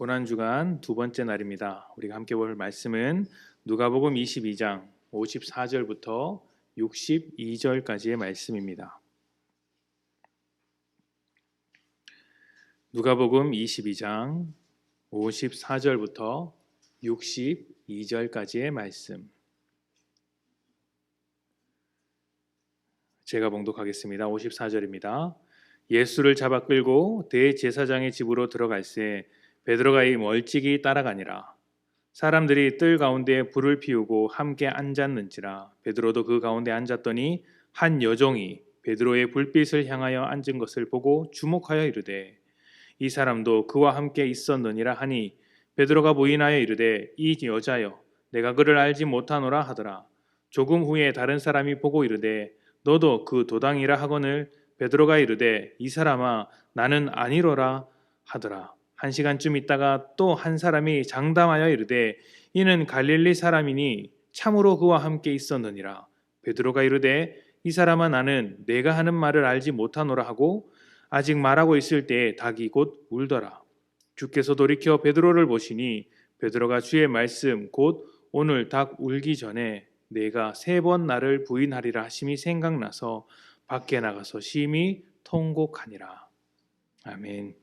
고난주간 두 번째 날입니다. 우리가 함께 볼 말씀은 누가복음 22장 54절부터 62절까지의 말씀입니다. 누가복음 22장 54절부터 62절까지의 말씀. 제가 봉독하겠습니다. 54절입니다. 예수를 잡아 끌고 대제사장의 집으로 들어갈새 베드로가 이 멀찍이 따라가니라. 사람들이 뜰 가운데 불을 피우고 함께 앉았는지라. 베드로도 그 가운데 앉았더니 한 여종이 베드로의 불빛을 향하여 앉은 것을 보고 주목하여 이르되 이 사람도 그와 함께 있었느니라 하니 베드로가 부인하여 이르되 이 여자여 내가 그를 알지 못하노라 하더라. 조금 후에 다른 사람이 보고 이르되 너도 그 도당이라 하거늘 베드로가 이르되 이 사람아 나는 아니로라 하더라. 한 시간쯤 있다가 또 한 사람이 장담하여 이르되 이는 갈릴리 사람이니 참으로 그와 함께 있었느니라. 베드로가 이르되 이 사람아 나는 내가 하는 말을 알지 못하노라 하고 아직 말하고 있을 때에 닭이 곧 울더라. 주께서 돌이켜 베드로를 보시니 베드로가 주의 말씀 곧 오늘 닭 울기 전에 내가 3번 나를 부인하리라 하심이 생각나서 밖에 나가서 심히 통곡하니라. 아멘.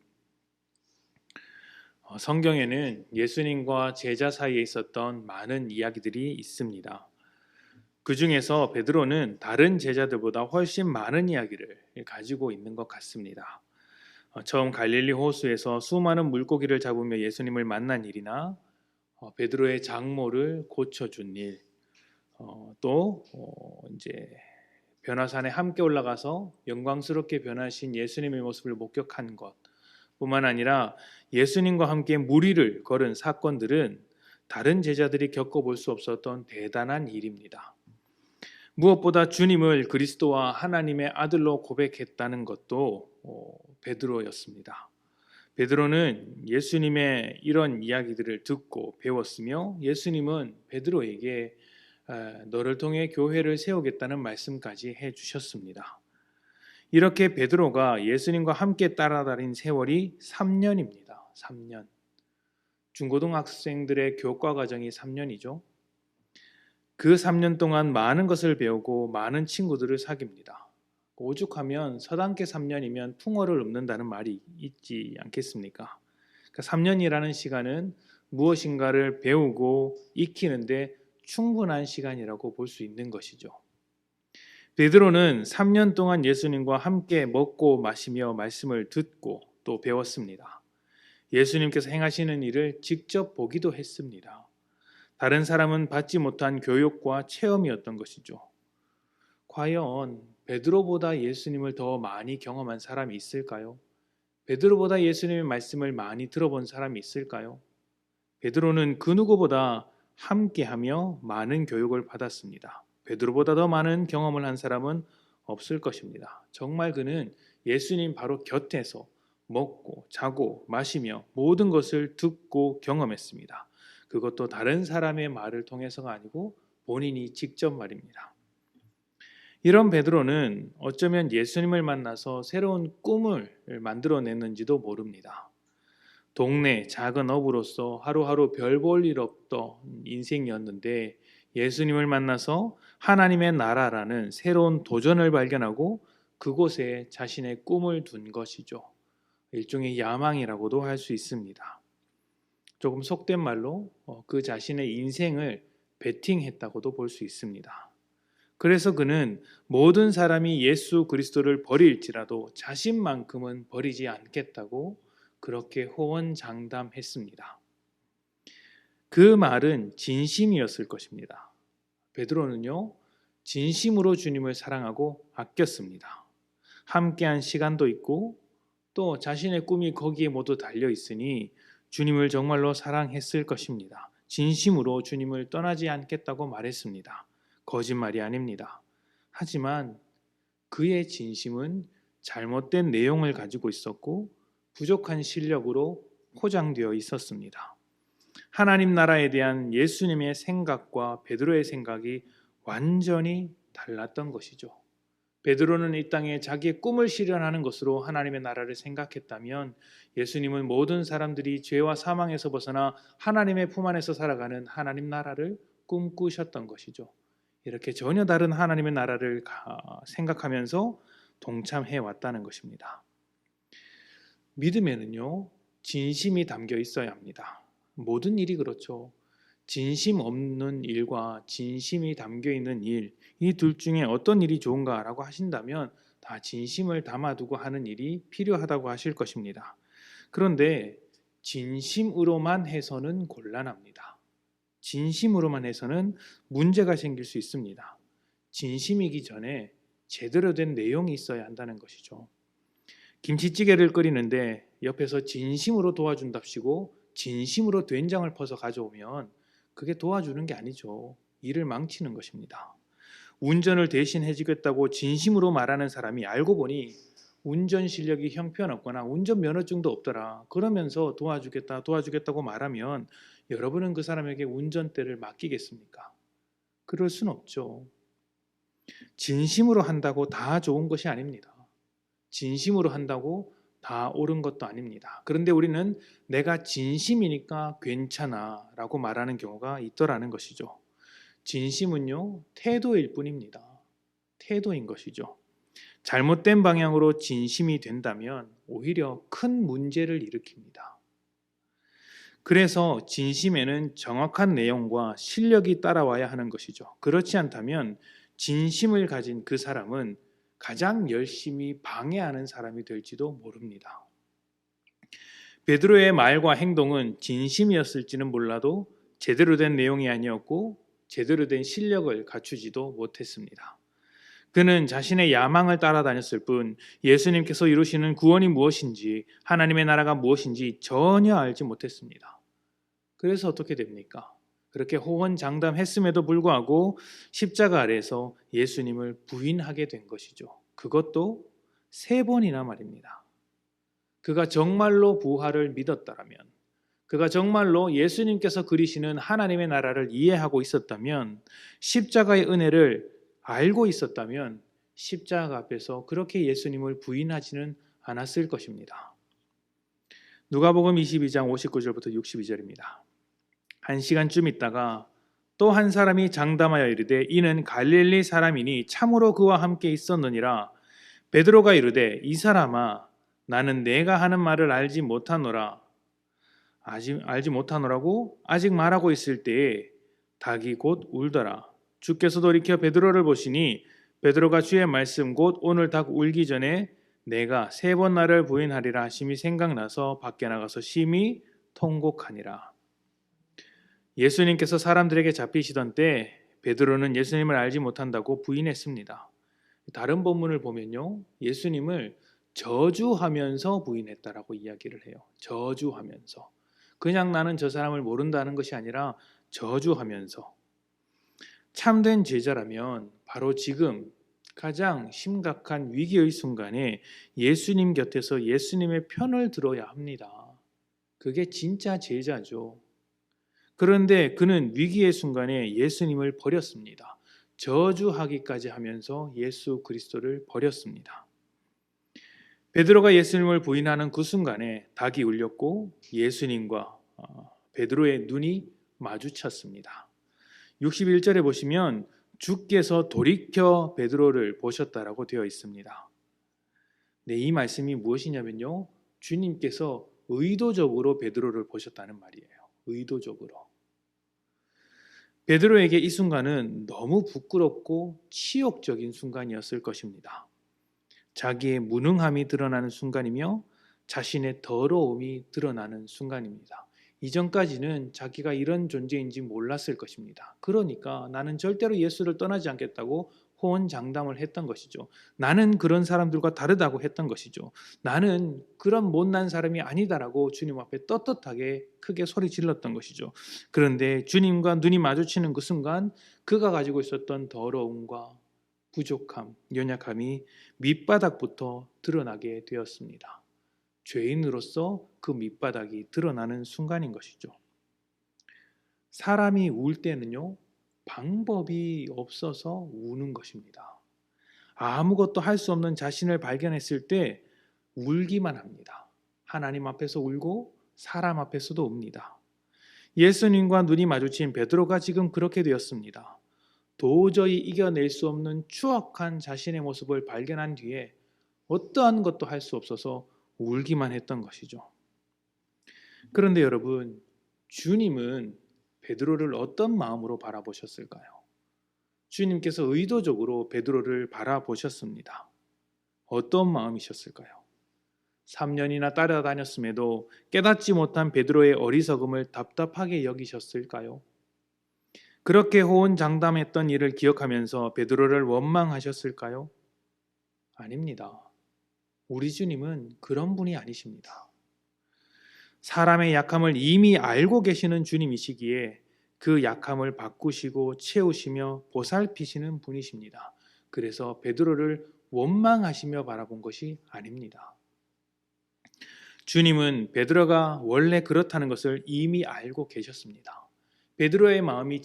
성경에는 예수님과 제자 사이에 있었던 많은 이야기들이 있습니다. 그 중에서 베드로는 다른 제자들보다 훨씬 많은 이야기를 가지고 있는 것 같습니다. 처음 갈릴리 호수에서 수많은 물고기를 잡으며 예수님을 만난 일이나 베드로의 장모를 고쳐준 일, 또 이제 변화산에 함께 올라가서 영광스럽게 변하신 예수님의 모습을 목격한 것 뿐만 아니라 예수님과 함께 무리를 걸은 사건들은 다른 제자들이 겪어볼 수 없었던 대단한 일입니다. 무엇보다 주님을 그리스도와 하나님의 아들로 고백했다는 것도 베드로였습니다. 베드로는 예수님의 이런 이야기들을 듣고 배웠으며 예수님은 베드로에게 너를 통해 교회를 세우겠다는 말씀까지 해주셨습니다. 이렇게 베드로가 예수님과 함께 따라다닌 세월이 3년입니다. 3년. 중고등학생들의 교과 과정이 3년이죠. 그 3년 동안 많은 것을 배우고 많은 친구들을 사귀입니다. 오죽하면 서당계 3년이면 풍어를 읊는다는 말이 있지 않겠습니까? 그러니까 3년이라는 시간은 무엇인가를 배우고 익히는데 충분한 시간이라고 볼 수 있는 것이죠. 베드로는 3년 동안 예수님과 함께 먹고 마시며 말씀을 듣고 또 배웠습니다. 예수님께서 행하시는 일을 직접 보기도 했습니다. 다른 사람은 받지 못한 교육과 체험이었던 것이죠. 과연 베드로보다 예수님을 더 많이 경험한 사람이 있을까요? 베드로보다 예수님의 말씀을 많이 들어본 사람이 있을까요? 베드로는 그 누구보다 함께하며 많은 교육을 받았습니다. 베드로보다 더 많은 경험을 한 사람은 없을 것입니다. 정말 그는 예수님 바로 곁에서 먹고 자고 마시며 모든 것을 듣고 경험했습니다. 그것도 다른 사람의 말을 통해서가 아니고 본인이 직접 말입니다. 이런 베드로는 어쩌면 예수님을 만나서 새로운 꿈을 만들어냈는지도 모릅니다. 동네 작은 어부로서 하루하루 별 볼 일 없던 인생이었는데 예수님을 만나서 하나님의 나라라는 새로운 도전을 발견하고 그곳에 자신의 꿈을 둔 것이죠. 일종의 야망이라고도 할 수 있습니다. 조금 속된 말로 그 자신의 인생을 베팅했다고도 볼 수 있습니다. 그래서 그는 모든 사람이 예수 그리스도를 버릴지라도 자신만큼은 버리지 않겠다고 그렇게 호언장담했습니다. 그 말은 진심이었을 것입니다. 베드로는요, 진심으로 주님을 사랑하고 아꼈습니다. 함께한 시간도 있고 또 자신의 꿈이 거기에 모두 달려 있으니 주님을 정말로 사랑했을 것입니다. 진심으로 주님을 떠나지 않겠다고 말했습니다. 거짓말이 아닙니다. 하지만 그의 진심은 잘못된 내용을 가지고 있었고 부족한 실력으로 포장되어 있었습니다. 하나님 나라에 대한 예수님의 생각과 베드로의 생각이 완전히 달랐던 것이죠. 베드로는 이 땅에 자기의 꿈을 실현하는 것으로 하나님의 나라를 생각했다면 예수님은 모든 사람들이 죄와 사망에서 벗어나 하나님의 품 안에서 살아가는 하나님 나라를 꿈꾸셨던 것이죠. 이렇게 전혀 다른 하나님의 나라를 생각하면서 동참해 왔다는 것입니다. 믿음에는요, 진심이 담겨 있어야 합니다. 모든 일이 그렇죠. 진심 없는 일과 진심이 담겨 있는 일, 이 둘 중에 어떤 일이 좋은가라고 하신다면 다 진심을 담아두고 하는 일이 필요하다고 하실 것입니다. 그런데 진심으로만 해서는 곤란합니다. 진심으로만 해서는 문제가 생길 수 있습니다. 진심이기 전에 제대로 된 내용이 있어야 한다는 것이죠. 김치찌개를 끓이는데 옆에서 진심으로 도와준답시고 진심으로 된장을 퍼서 가져오면 그게 도와주는 게 아니죠. 일을 망치는 것입니다. 운전을 대신 해주겠다고 진심으로 말하는 사람이 알고 보니 운전 실력이 형편없거나 운전면허증도 없더라. 그러면서 도와주겠다고 말하면 여러분은 그 사람에게 운전대를 맡기겠습니까? 그럴 순 없죠. 진심으로 한다고 다 좋은 것이 아닙니다. 진심으로 한다고 다 옳은 것도 아닙니다. 그런데 우리는 내가 진심이니까 괜찮아 라고 말하는 경우가 있더라는 것이죠. 진심은요, 태도일 뿐입니다. 태도인 것이죠. 잘못된 방향으로 진심이 된다면 오히려 큰 문제를 일으킵니다. 그래서 진심에는 정확한 내용과 실력이 따라와야 하는 것이죠. 그렇지 않다면 진심을 가진 그 사람은 가장 열심히 방해하는 사람이 될지도 모릅니다. 베드로의 말과 행동은 진심이었을지는 몰라도 제대로 된 내용이 아니었고 제대로 된 실력을 갖추지도 못했습니다. 그는 자신의 야망을 따라다녔을 뿐 예수님께서 이루시는 구원이 무엇인지 하나님의 나라가 무엇인지 전혀 알지 못했습니다. 그래서 어떻게 됩니까? 그렇게 호언장담했음에도 불구하고 십자가 아래에서 예수님을 부인하게 된 것이죠. 그것도 3번이나 말입니다. 그가 정말로 부활을 믿었다라면, 그가 정말로 예수님께서 그리시는 하나님의 나라를 이해하고 있었다면, 십자가의 은혜를 알고 있었다면 십자가 앞에서 그렇게 예수님을 부인하지는 않았을 것입니다. 누가복음 22장 59절부터 62절입니다. 1시간쯤 있다가 또 한 사람이 장담하여 이르되 이는 갈릴리 사람이니 참으로 그와 함께 있었느니라. 베드로가 이르되 이 사람아 나는 내가 하는 말을 알지 못하노라고 아직 말하고 있을 때에 닭이 곧 울더라. 주께서 돌이켜 베드로를 보시니 베드로가 주의 말씀 곧 오늘 닭 울기 전에 내가 3번 나를 부인하리라 하심이 생각나서 밖에 나가서 심히 통곡하니라. 예수님께서 사람들에게 잡히시던 때 베드로는 예수님을 알지 못한다고 부인했습니다. 다른 본문을 보면요, 예수님을 저주하면서 부인했다라고 이야기를 해요. 저주하면서. 그냥 나는 저 사람을 모른다는 것이 아니라 저주하면서. 참된 제자라면 바로 지금 가장 심각한 위기의 순간에 예수님 곁에서 예수님의 편을 들어야 합니다. 그게 진짜 제자죠. 그런데 그는 위기의 순간에 예수님을 버렸습니다. 저주하기까지 하면서 예수 그리스도를 버렸습니다. 베드로가 예수님을 부인하는 그 순간에 닭이 울렸고 예수님과 베드로의 눈이 마주쳤습니다. 61절에 보시면 주께서 돌이켜 베드로를 보셨다라고 되어 있습니다. 네, 이 말씀이 무엇이냐면요, 주님께서 의도적으로 베드로를 보셨다는 말이에요. 의도적으로. 베드로에게 이 순간은 너무 부끄럽고 치욕적인 순간이었을 것입니다. 자기의 무능함이 드러나는 순간이며 자신의 더러움이 드러나는 순간입니다. 이전까지는 자기가 이런 존재인지 몰랐을 것입니다. 그러니까 나는 절대로 예수를 떠나지 않겠다고 호언장담을 했던 것이죠. 나는 그런 사람들과 다르다고 했던 것이죠. 나는 그런 못난 사람이 아니다라고 주님 앞에 떳떳하게 크게 소리 질렀던 것이죠. 그런데 주님과 눈이 마주치는 그 순간 그가 가지고 있었던 더러움과 부족함, 연약함이 밑바닥부터 드러나게 되었습니다. 죄인으로서 그 밑바닥이 드러나는 순간인 것이죠. 사람이 울 때는요, 방법이 없어서 우는 것입니다. 아무것도 할 수 없는 자신을 발견했을 때 울기만 합니다. 하나님 앞에서 울고 사람 앞에서도 웁니다. 예수님과 눈이 마주친 베드로가 지금 그렇게 되었습니다. 도저히 이겨낼 수 없는 추악한 자신의 모습을 발견한 뒤에 어떠한 것도 할 수 없어서 울기만 했던 것이죠. 그런데 여러분, 주님은 베드로를 어떤 마음으로 바라보셨을까요? 주님께서 의도적으로 베드로를 바라보셨습니다. 어떤 마음이셨을까요? 3년이나 따라다녔음에도 깨닫지 못한 베드로의 어리석음을 답답하게 여기셨을까요? 그렇게 호언장담했던 일을 기억하면서 베드로를 원망하셨을까요? 아닙니다. 우리 주님은 그런 분이 아니십니다. 사람의 약함을 이미 알고 계시는 주님이시기에 그 약함을 바꾸시고 채우시며 보살피시는 분이십니다. 그래서 베드로를 원망하시며 바라본 것이 아닙니다. 주님은 베드로가 원래 그렇다는 것을 이미 알고 계셨습니다. 베드로의 마음이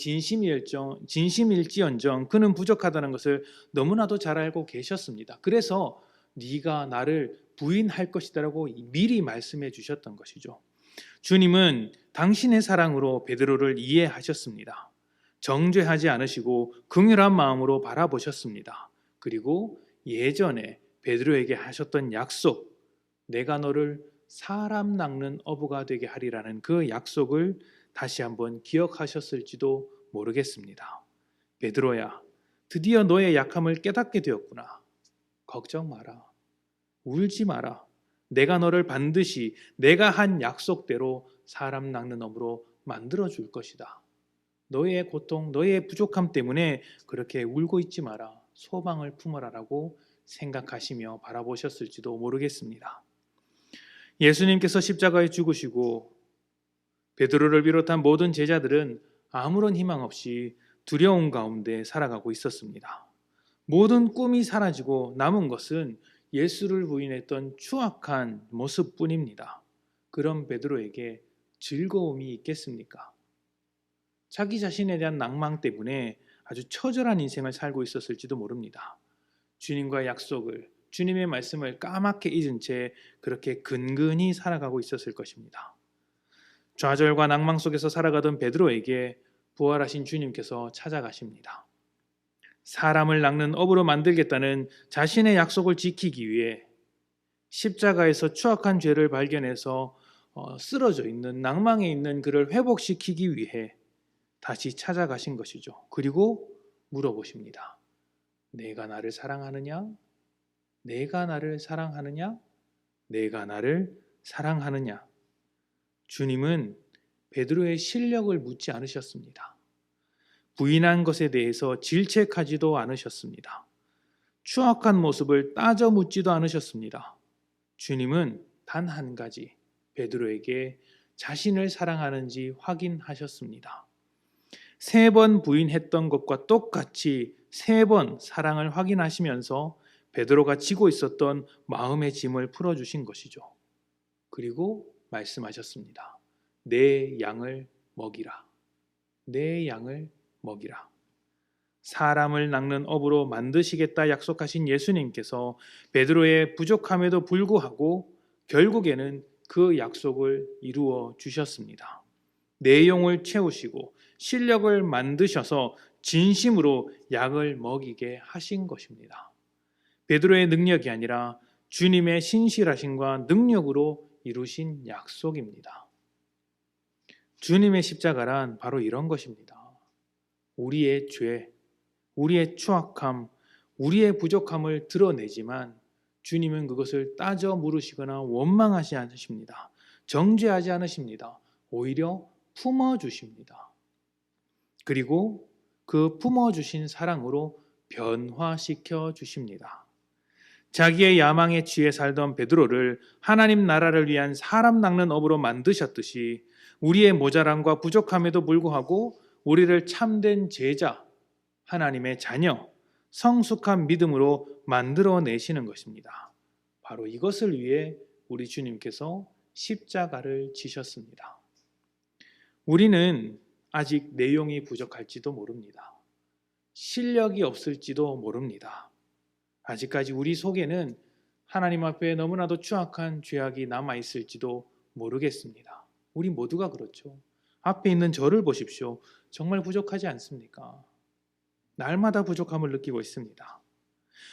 진심일지언정 그는 부족하다는 것을 너무나도 잘 알고 계셨습니다. 그래서 네가 나를 부인할 것이다라고 미리 말씀해 주셨던 것이죠. 주님은 당신의 사랑으로 베드로를 이해하셨습니다. 정죄하지 않으시고 긍휼한 마음으로 바라보셨습니다. 그리고 예전에 베드로에게 하셨던 약속, 내가 너를 사람 낚는 어부가 되게 하리라는 그 약속을 다시 한번 기억하셨을지도 모르겠습니다. 베드로야, 드디어 너의 약함을 깨닫게 되었구나. 걱정 마라. 울지 마라. 내가 너를 반드시 내가 한 약속대로 사람 낚는 어부로 만들어 줄 것이다. 너의 고통, 너의 부족함 때문에 그렇게 울고 있지 마라. 소망을 품어라라고 생각하시며 바라보셨을지도 모르겠습니다. 예수님께서 십자가에 죽으시고 베드로를 비롯한 모든 제자들은 아무런 희망 없이 두려움 가운데 살아가고 있었습니다. 모든 꿈이 사라지고 남은 것은 예수를 부인했던 추악한 모습뿐입니다. 그런 베드로에게 즐거움이 있겠습니까? 자기 자신에 대한 낭망 때문에 아주 처절한 인생을 살고 있었을지도 모릅니다. 주님과의 약속을, 주님의 말씀을 까맣게 잊은 채 그렇게 근근히 살아가고 있었을 것입니다. 좌절과 낭망 속에서 살아가던 베드로에게 부활하신 주님께서 찾아가십니다. 사람을 낚는 어부로 만들겠다는 자신의 약속을 지키기 위해 십자가에서 추악한 죄를 발견해서 쓰러져 있는 낭망에 있는 그를 회복시키기 위해 다시 찾아가신 것이죠. 그리고 물어보십니다. 내가 나를 사랑하느냐? 내가 나를 사랑하느냐? 내가 나를 사랑하느냐? 주님은 베드로의 실력을 묻지 않으셨습니다. 부인한 것에 대해서 질책하지도 않으셨습니다. 추악한 모습을 따져 묻지도 않으셨습니다. 주님은 단 한 가지, 베드로에게 자신을 사랑하는지 확인하셨습니다. 3번 부인했던 것과 똑같이 3번 사랑을 확인하시면서 베드로가 지고 있었던 마음의 짐을 풀어주신 것이죠. 그리고 말씀하셨습니다. 내 양을 먹이라. 내 양을 먹이라. 사람을 낚는 어부로 만드시겠다 약속하신 예수님께서 베드로의 부족함에도 불구하고 결국에는 그 약속을 이루어 주셨습니다. 내용을 채우시고 실력을 만드셔서 진심으로 양을 먹이게 하신 것입니다. 베드로의 능력이 아니라 주님의 신실하심과 능력으로 이루신 약속입니다. 주님의 십자가란 바로 이런 것입니다. 우리의 죄, 우리의 추악함, 우리의 부족함을 드러내지만 주님은 그것을 따져 물으시거나 원망하지 않으십니다. 정죄하지 않으십니다. 오히려 품어주십니다. 그리고 그 품어주신 사랑으로 변화시켜 주십니다. 자기의 야망에 취해 살던 베드로를 하나님 나라를 위한 사람 낚는 업으로 만드셨듯이 우리의 모자람과 부족함에도 불구하고 우리를 참된 제자, 하나님의 자녀, 성숙한 믿음으로 만들어내시는 것입니다. 바로 이것을 위해 우리 주님께서 십자가를 지셨습니다. 우리는 아직 내용이 부족할지도 모릅니다. 실력이 없을지도 모릅니다. 아직까지 우리 속에는 하나님 앞에 너무나도 추악한 죄악이 남아 있을지도 모르겠습니다. 우리 모두가 그렇죠. 앞에 있는 저를 보십시오. 정말 부족하지 않습니까? 날마다 부족함을 느끼고 있습니다.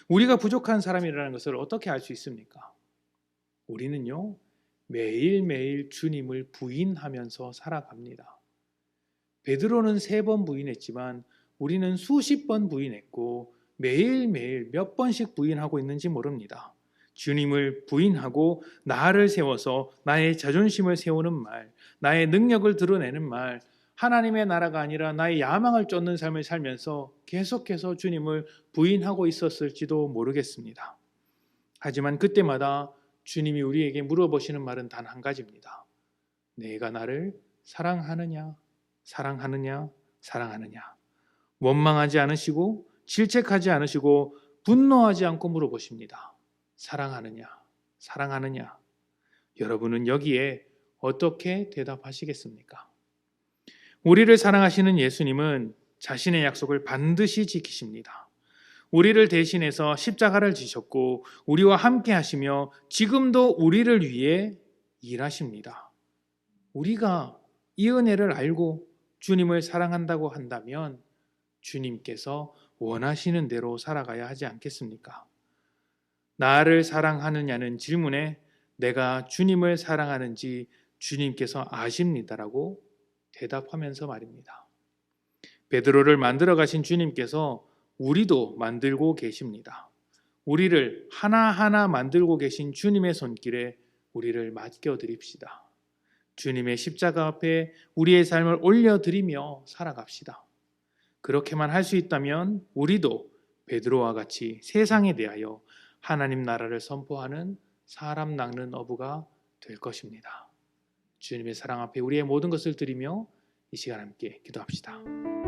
우리가 부족한 사람이라는 것을 어떻게 알 수 있습니까? 우리는요, 매일매일 주님을 부인하면서 살아갑니다. 베드로는 3번 부인했지만 우리는 수십 번 부인했고 매일매일 몇 번씩 부인하고 있는지 모릅니다. 주님을 부인하고 나를 세워서 나의 자존심을 세우는 말, 나의 능력을 드러내는 말, 하나님의 나라가 아니라 나의 야망을 쫓는 삶을 살면서 계속해서 주님을 부인하고 있었을지도 모르겠습니다. 하지만 그때마다 주님이 우리에게 물어보시는 말은 단 한 가지입니다. 내가 나를 사랑하느냐? 사랑하느냐? 사랑하느냐? 원망하지 않으시고 질책하지 않으시고 분노하지 않고 물어보십니다. 사랑하느냐? 사랑하느냐? 여러분은 여기에 어떻게 대답하시겠습니까? 우리를 사랑하시는 예수님은 자신의 약속을 반드시 지키십니다. 우리를 대신해서 십자가를 지셨고 우리와 함께 하시며 지금도 우리를 위해 일하십니다. 우리가 이 은혜를 알고 주님을 사랑한다고 한다면 주님께서 원하시는 대로 살아가야 하지 않겠습니까? 나를 사랑하느냐는 질문에 내가 주님을 사랑하는지 주님께서 아십니다라고 대답하면서 말입니다. 베드로를 만들어 가신 주님께서 우리도 만들고 계십니다. 우리를 하나하나 만들고 계신 주님의 손길에 우리를 맡겨드립시다. 주님의 십자가 앞에 우리의 삶을 올려드리며 살아갑시다. 그렇게만 할 수 있다면 우리도 베드로와 같이 세상에 대하여 하나님 나라를 선포하는 사람 낚는 어부가 될 것입니다. 주님의 사랑 앞에 우리의 모든 것을 드리며 이 시간 함께 기도합시다.